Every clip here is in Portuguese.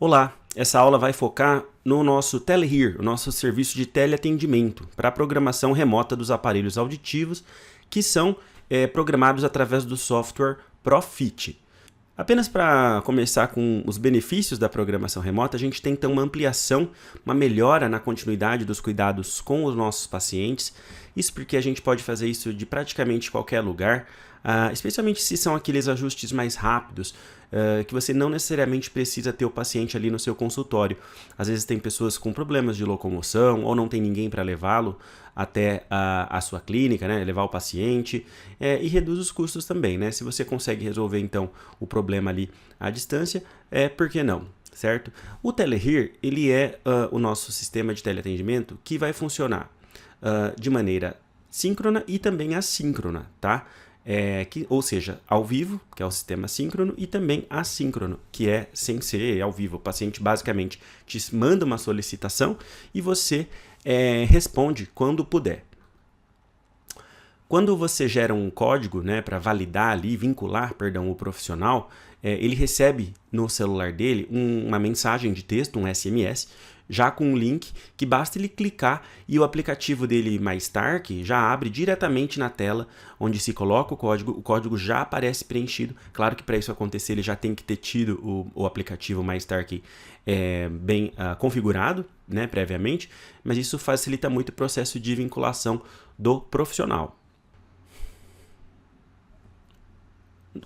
Olá, essa aula vai focar no nosso TeleHear, o nosso serviço de teleatendimento para a programação remota dos aparelhos auditivos que são programados através do software Profit. Apenas para começar com os benefícios da programação remota, a gente tem então uma ampliação, uma melhora na continuidade dos cuidados com os nossos pacientes. Isso porque a gente pode fazer isso de praticamente qualquer lugar, especialmente se são aqueles ajustes mais rápidos, que você não necessariamente precisa ter o paciente ali no seu consultório. Às vezes tem pessoas com problemas de locomoção ou não tem ninguém para levá-lo até a sua clínica, né? Levar o paciente, e reduz os custos também, né? Se você consegue resolver então o problema ali à distância, por que não? Certo? O TeleHear, ele é o nosso sistema de teleatendimento que vai funcionar de maneira síncrona e também assíncrona, tá? Ou seja, ao vivo, que é o sistema síncrono, e também assíncrono, que é sem ser ao vivo. O paciente basicamente te manda uma solicitação e você responde quando puder. Quando você gera um código, né, para validar ali, vincular, perdão, o profissional, ele recebe no celular dele uma mensagem de texto, um SMS, já com um link que basta ele clicar e o aplicativo dele MyStark já abre diretamente na tela onde se coloca o código já aparece preenchido. Claro que para isso acontecer ele já tem que ter tido o aplicativo MyStark bem configurado, né, previamente, mas isso facilita muito o processo de vinculação do profissional.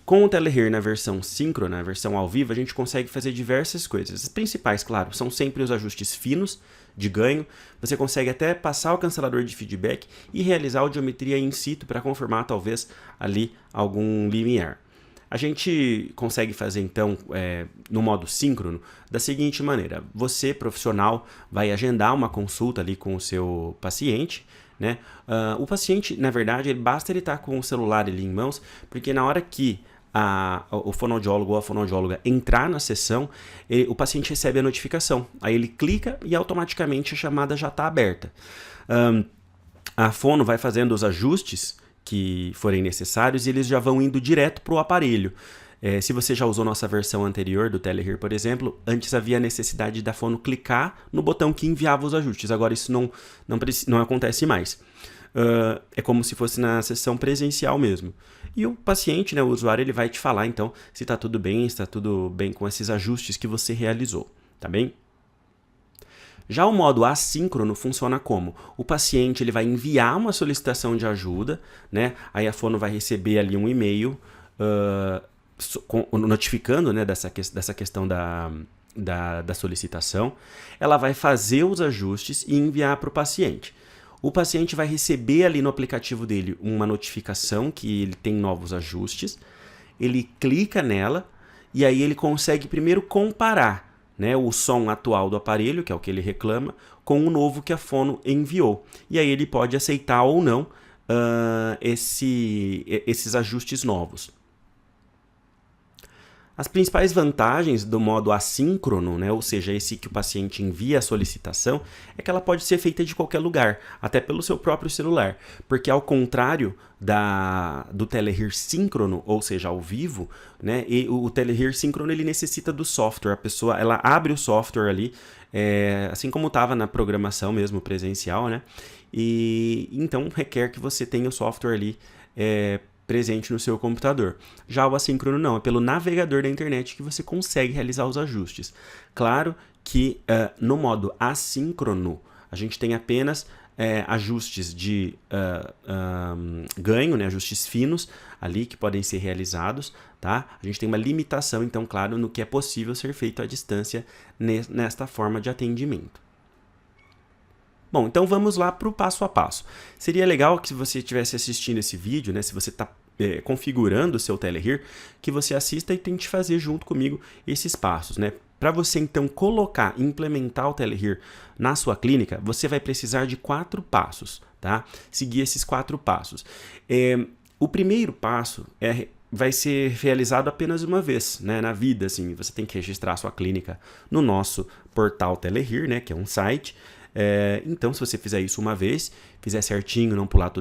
Com o TeleHear na versão síncrona, na versão ao vivo, a gente consegue fazer diversas coisas. As principais, claro, são sempre os ajustes finos de ganho. Você consegue até passar o cancelador de feedback e realizar a audiometria in situ para confirmar talvez ali algum limiar. A gente consegue fazer então no modo síncrono da seguinte maneira: você, profissional, vai agendar uma consulta ali com o seu paciente, né? O paciente, na verdade, basta ele estar com o celular ali em mãos, porque na hora que o fonoaudiólogo ou a fonoaudióloga entrar na sessão, o paciente recebe a notificação. Aí ele clica e automaticamente a chamada já está aberta. A fono vai fazendo os ajustes que forem necessários e eles já vão indo direto para o aparelho. Se você já usou nossa versão anterior do TeleHear, por exemplo, antes havia a necessidade da fono clicar no botão que enviava os ajustes. Agora isso não acontece mais. É como se fosse na sessão presencial mesmo. E o paciente, né, o usuário, ele vai te falar então se está tudo bem, se está tudo bem com esses ajustes que você realizou, tá bem? Já o modo assíncrono funciona como? O paciente ele vai enviar uma solicitação de ajuda, né? Aí a fono vai receber ali um e-mail notificando, né, dessa questão da solicitação. Ela vai fazer os ajustes e enviar para o paciente. O paciente vai receber ali no aplicativo dele uma notificação que ele tem novos ajustes. Ele clica nela e aí ele consegue primeiro comparar, né, o som atual do aparelho, que é o que ele reclama, com o novo que a fono enviou. E aí ele pode aceitar ou não esses ajustes novos. As principais vantagens do modo assíncrono, né, ou seja, esse que o paciente envia a solicitação, é que ela pode ser feita de qualquer lugar, até pelo seu próprio celular, porque ao contrário do TeleHear síncrono, ou seja, ao vivo, né, o TeleHear síncrono ele necessita do software, a pessoa ela abre o software ali, assim como estava na programação mesmo presencial, né, e então requer que você tenha o software ali presente no seu computador. Já o assíncrono não, é pelo navegador da internet que você consegue realizar os ajustes. Claro que no modo assíncrono a gente tem apenas ajustes de ganho, né, ajustes finos ali que podem ser realizados, tá? A gente tem uma limitação, então, claro, no que é possível ser feito à distância nesta forma de atendimento. Bom, então vamos lá para o passo a passo. Seria legal que se você estivesse assistindo esse vídeo, né, se você está configurando o seu TeleHear, que você assista e tente fazer junto comigo esses passos, né? Para você então colocar e implementar o TeleHear na sua clínica, você vai precisar de 4 passos, tá? Seguir esses 4 passos. O primeiro passo vai ser realizado apenas uma vez, né, na vida, assim. Você tem que registrar a sua clínica no nosso portal TeleHear, né, que é um site. Então, se você fizer isso uma vez, fizer certinho, não pular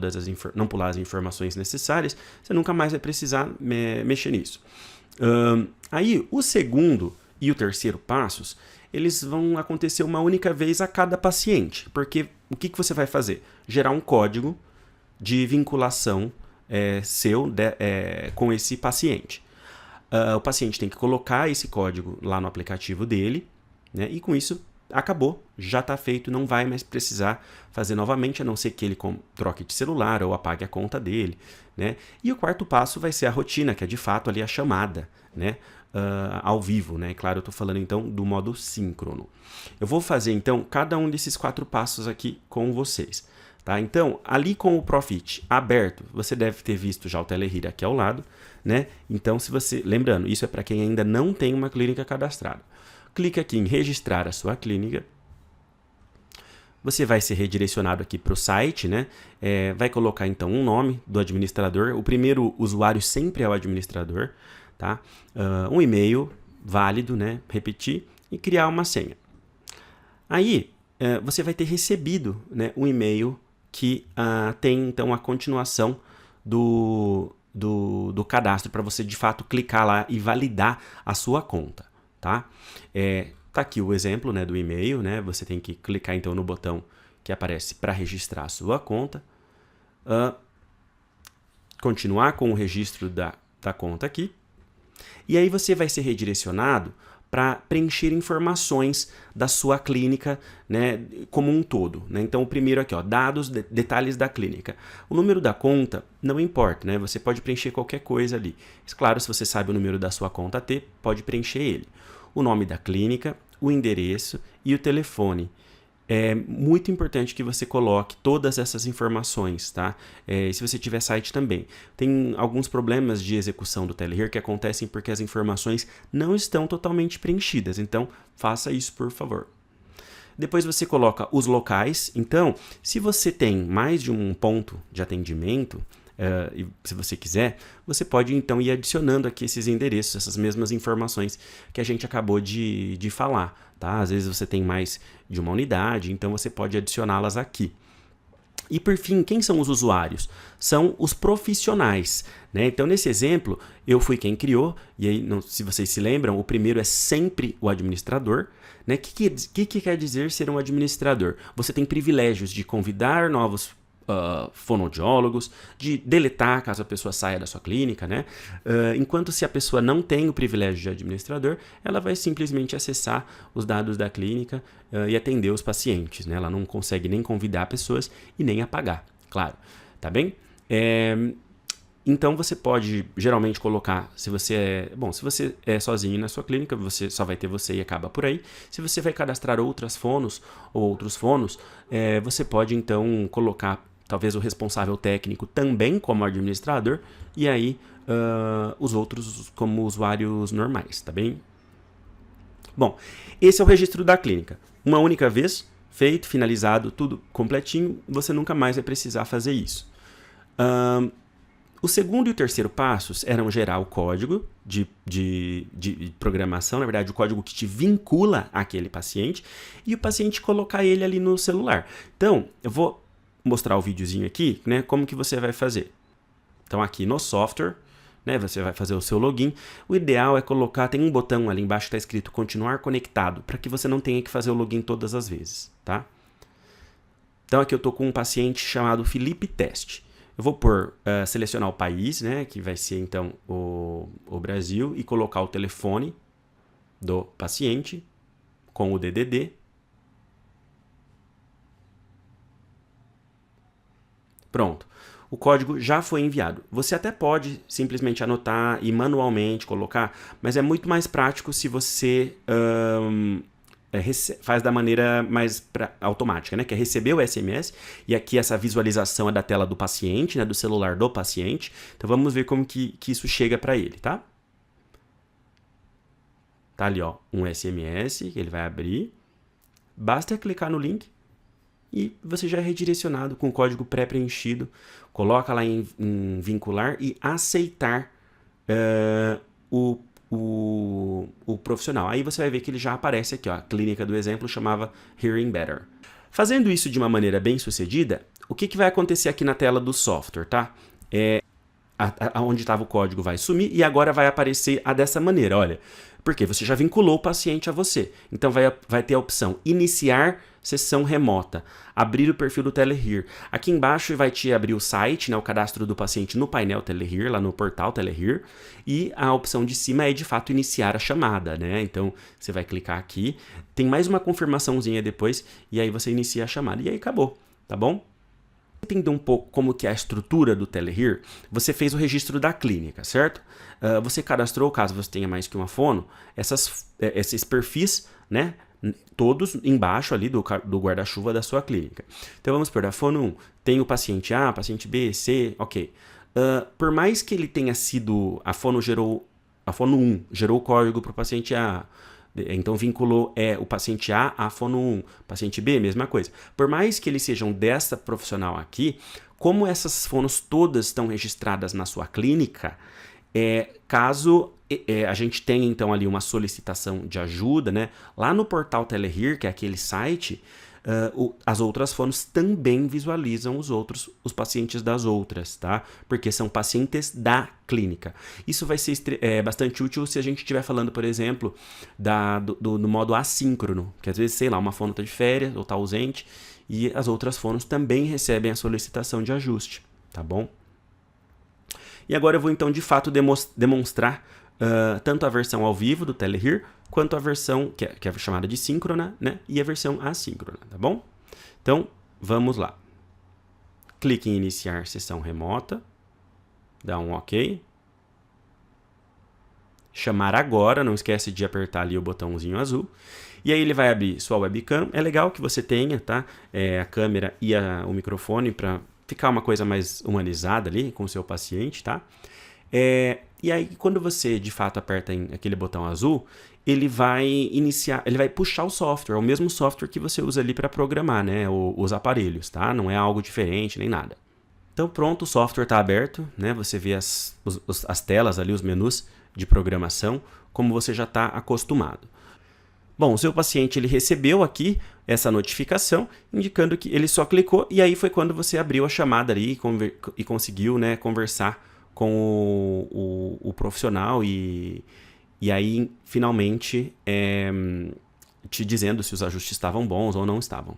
as informações necessárias, você nunca mais vai precisar mexer nisso. Aí, o segundo e o terceiro passos, eles vão acontecer uma única vez a cada paciente, porque o que você vai fazer? Gerar um código de vinculação com esse paciente. O paciente tem que colocar esse código lá no aplicativo dele, né? E com isso acabou, já está feito, não vai mais precisar fazer novamente, a não ser que ele troque de celular ou apague a conta dele, né? E o quarto passo vai ser a rotina, que é de fato ali a chamada, né? Ao vivo, né? Claro, eu estou falando então do modo síncrono. Eu vou fazer então cada um desses 4 passos aqui com vocês. Tá? Então, ali com o Profit aberto, você deve ter visto já o Telehealth aqui ao lado, né? Então, se você, lembrando, isso é para quem ainda não tem uma clínica cadastrada. Clique aqui em registrar a sua clínica. Você vai ser redirecionado aqui para o site, né? Vai colocar então um nome do administrador. O primeiro usuário sempre é o administrador, tá? Um e-mail válido, né? Repetir e criar uma senha. Aí, você vai ter recebido, né, um e-mail que tem então a continuação do cadastro para você de fato clicar lá e validar a sua conta, tá? Tá aqui o exemplo, né, do e-mail, né? Você tem que clicar então no botão que aparece para registrar a sua conta, continuar com o registro da conta aqui, e aí você vai ser redirecionado para preencher informações da sua clínica, né, como um todo, né? Então, o primeiro aqui, ó, dados, detalhes da clínica. O número da conta não importa, né? Você pode preencher qualquer coisa ali. Claro, se você sabe o número da sua conta T, pode preencher ele. O nome da clínica, o endereço e o telefone. É muito importante que você coloque todas essas informações, tá? E se você tiver site também. Tem alguns problemas de execução do Telehealth que acontecem porque as informações não estão totalmente preenchidas. Então, faça isso, por favor. Depois você coloca os locais. Então, se você tem mais de um ponto de atendimento, e se você quiser, você pode então ir adicionando aqui esses endereços, essas mesmas informações que a gente acabou de falar, tá? Às vezes você tem mais de uma unidade, então você pode adicioná-las aqui. E por fim, quem são os usuários? São os profissionais, né? Então, nesse exemplo, eu fui quem criou, e aí, se vocês se lembram, o primeiro é sempre o administrador, né? O que quer dizer ser um administrador? Você tem privilégios de convidar novos fonoaudiólogos, de deletar caso a pessoa saia da sua clínica, né? Enquanto se a pessoa não tem o privilégio de administrador, ela vai simplesmente acessar os dados da clínica e atender os pacientes, né? Ela não consegue nem convidar pessoas e nem apagar, claro, tá bem? Então você pode geralmente colocar, se você é sozinho na sua clínica, você só vai ter você e acaba por aí. Se você vai cadastrar outras fonos ou outros fonos, você pode então colocar talvez o responsável técnico também como administrador, e aí os outros como usuários normais, tá bem? Bom, esse é o registro da clínica. Uma única vez, feito, finalizado, tudo completinho, você nunca mais vai precisar fazer isso. O segundo e o terceiro passos eram gerar o código de programação, na verdade, o código que te vincula àquele paciente, e o paciente colocar ele ali no celular. Então, eu vou mostrar o videozinho aqui, né, como que você vai fazer. Então, aqui no software, né, você vai fazer o seu login. O ideal é colocar, tem um botão ali embaixo que está escrito continuar conectado, para que você não tenha que fazer o login todas as vezes, tá? Então, aqui eu estou com um paciente chamado Felipe Teste. Eu vou selecionar o país, né, que vai ser então o Brasil, e colocar o telefone do paciente com o DDD. Pronto. O código já foi enviado. Você até pode simplesmente anotar e manualmente colocar, mas é muito mais prático se você faz da maneira mais automática, né? Que é receber o SMS, e aqui essa visualização é da tela do paciente, né? Do celular do paciente. Então vamos ver como que isso chega para ele, tá? Tá ali, ó, um SMS que ele vai abrir. Basta clicar no link e você já é redirecionado com o código pré-preenchido. Coloca lá em vincular e aceitar o profissional. Aí você vai ver que ele já aparece aqui, ó, a clínica do exemplo chamava Hearing Better. Fazendo isso de uma maneira bem sucedida, o que vai acontecer aqui na tela do software, tá? onde estava o código vai sumir e agora vai aparecer dessa maneira, olha. Porque você já vinculou o paciente a você. Então vai ter a opção iniciar sessão remota, abrir o perfil do Telehear. Aqui embaixo vai te abrir o site, né, o cadastro do paciente no painel Telehear, lá no portal Telehear. E a opção de cima é de fato iniciar a chamada, né? Então você vai clicar aqui, tem mais uma confirmaçãozinha depois e aí você inicia a chamada. E aí acabou, tá bom? Entender um pouco como que é a estrutura do Telehear, você fez o registro da clínica, certo? Você cadastrou, caso você tenha mais que uma fono, esses perfis, né? Todos embaixo ali do guarda-chuva da sua clínica. Então vamos por a fono 1, tem o paciente A, paciente B, C, ok. Por mais que ele tenha sido, a fono 1 gerou o código para o paciente A, então vinculou o paciente A à fono 1, paciente B, mesma coisa. Por mais que eles sejam dessa profissional aqui, como essas fonos todas estão registradas na sua clínica, caso a gente tenha então ali uma solicitação de ajuda, né, lá no portal Telehear, que é aquele site, as outras fonos também visualizam os pacientes das outras, tá? Porque são pacientes da clínica. Isso vai ser bastante útil se a gente estiver falando, por exemplo, do modo assíncrono, que às vezes, sei lá, uma fono está de férias ou está ausente e as outras fonos também recebem a solicitação de ajuste, tá bom? E agora eu vou então de fato demonstrar tanto a versão ao vivo do Telehear, quanto a versão que é chamada de síncrona, né? E a versão assíncrona, tá bom? Então, vamos lá. Clique em iniciar sessão remota, dá um OK. Chamar agora, não esquece de apertar ali o botãozinho azul. E aí ele vai abrir sua webcam. É legal que você tenha, tá? A câmera e o microfone para ficar uma coisa mais humanizada ali com o seu paciente, tá? E aí, quando você de fato aperta aquele botão azul, ele vai puxar o software, o mesmo software que você usa ali para programar, né, os aparelhos, tá? Não é algo diferente nem nada. Então pronto, o software está aberto, né? Você vê as telas ali, os menus de programação, como você já está acostumado. Bom, o seu paciente ele recebeu aqui essa notificação, indicando que ele só clicou, e aí foi quando você abriu a chamada ali e conseguiu, né, conversar com o profissional e aí finalmente te dizendo se os ajustes estavam bons ou não estavam.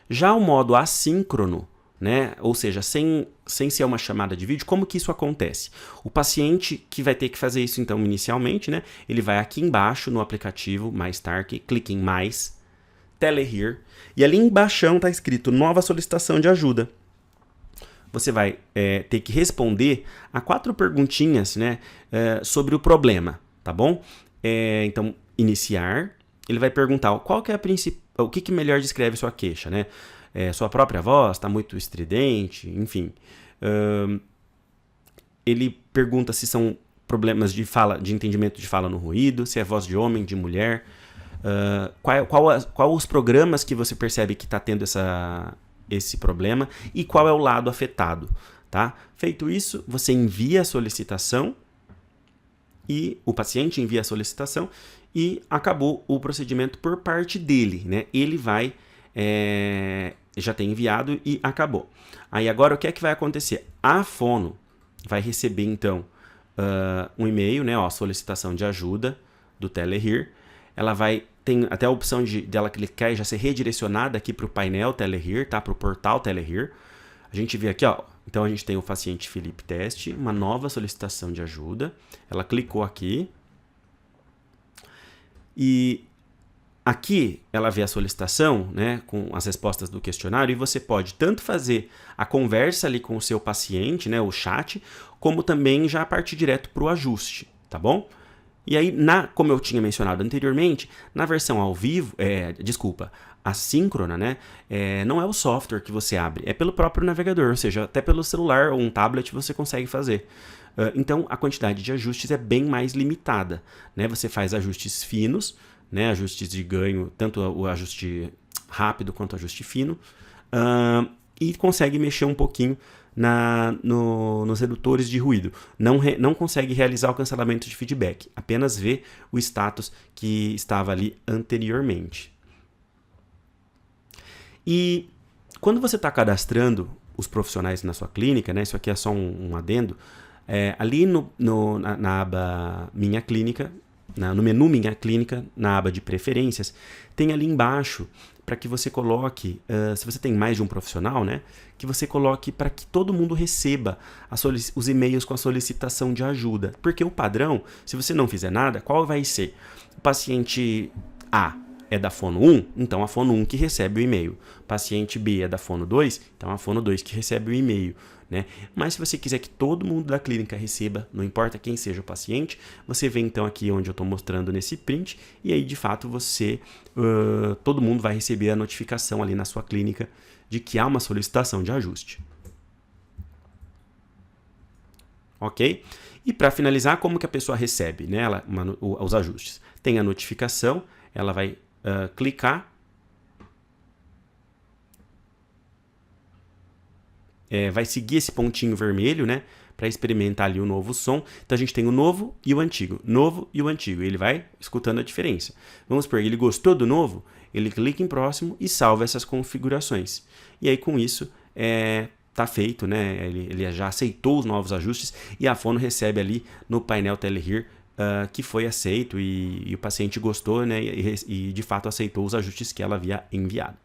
Já o modo assíncrono, né, ou seja, sem ser uma chamada de vídeo, como que isso acontece? O paciente que vai ter que fazer isso então inicialmente, né, ele vai aqui embaixo no aplicativo MyStark, clica em mais, Telehear, e ali embaixo está escrito nova solicitação de ajuda. Você vai ter que responder a 4 perguntinhas, né, sobre o problema, tá bom? Então, iniciar, ele vai perguntar qual que é o que melhor descreve sua queixa, né? Sua própria voz está muito estridente, enfim. Ele pergunta se são problemas de entendimento de fala no ruído, se é voz de homem, de mulher, qual os programas que você percebe que está tendo esse problema e qual é o lado afetado, tá? Feito isso, você envia a solicitação e o paciente envia a solicitação e acabou o procedimento por parte dele, né? Ele vai já tem enviado e acabou. Aí agora o que é que vai acontecer? A fono vai receber então um e-mail, né? Ó, solicitação de ajuda do Telehear. Ela tem até a opção dela clicar e já ser redirecionada aqui para o painel Telehear, tá? Para o portal Telehear. A gente vê aqui, ó. Então a gente tem o paciente Felipe Teste, uma nova solicitação de ajuda. Ela clicou aqui. E aqui ela vê a solicitação, né, com as respostas do questionário, e você pode tanto fazer a conversa ali com o seu paciente, né, o chat, como também já partir direto para o ajuste, tá bom? E aí, como eu tinha mencionado anteriormente, na versão ao vivo, assíncrona, né, não é o software que você abre, é pelo próprio navegador, ou seja, até pelo celular ou um tablet você consegue fazer. Então, a quantidade de ajustes é bem mais limitada, né? Você faz ajustes finos, né, ajustes de ganho, tanto o ajuste rápido quanto o ajuste fino, e consegue mexer um pouquinho nos redutores de ruído. Não consegue realizar o cancelamento de feedback, apenas vê o status que estava ali anteriormente. E quando você está cadastrando os profissionais na sua clínica, né? Isso aqui é só um adendo. Ali na aba Minha Clínica, no menu Minha Clínica, na aba de preferências, tem ali embaixo para que você coloque, se você tem mais de um profissional, né, que você coloque para que todo mundo receba os e-mails com a solicitação de ajuda. Porque o padrão, se você não fizer nada, qual vai ser? O paciente A é da fono 1, então a fono 1 que recebe o e-mail. Paciente B é da fono 2, então a fono 2 que recebe o e-mail. Né? Mas se você quiser que todo mundo da clínica receba, não importa quem seja o paciente, você vem então aqui onde eu estou mostrando nesse print, e aí de fato todo mundo vai receber a notificação ali na sua clínica de que há uma solicitação de ajuste. Ok? E para finalizar, como que a pessoa recebe, né, os ajustes? Tem a notificação, ela vai clicar, vai seguir esse pontinho vermelho, né, para experimentar ali o novo som. Então a gente tem o novo e o antigo, e ele vai escutando a diferença. Vamos supor, ele gostou do novo, ele clica em próximo e salva essas configurações. E aí com isso tá feito, né, ele já aceitou os novos ajustes e a fono recebe ali no painel Telehear que foi aceito e o paciente gostou, né, e de fato aceitou os ajustes que ela havia enviado.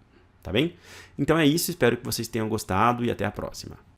Tá bem? Então é isso, espero que vocês tenham gostado e até a próxima.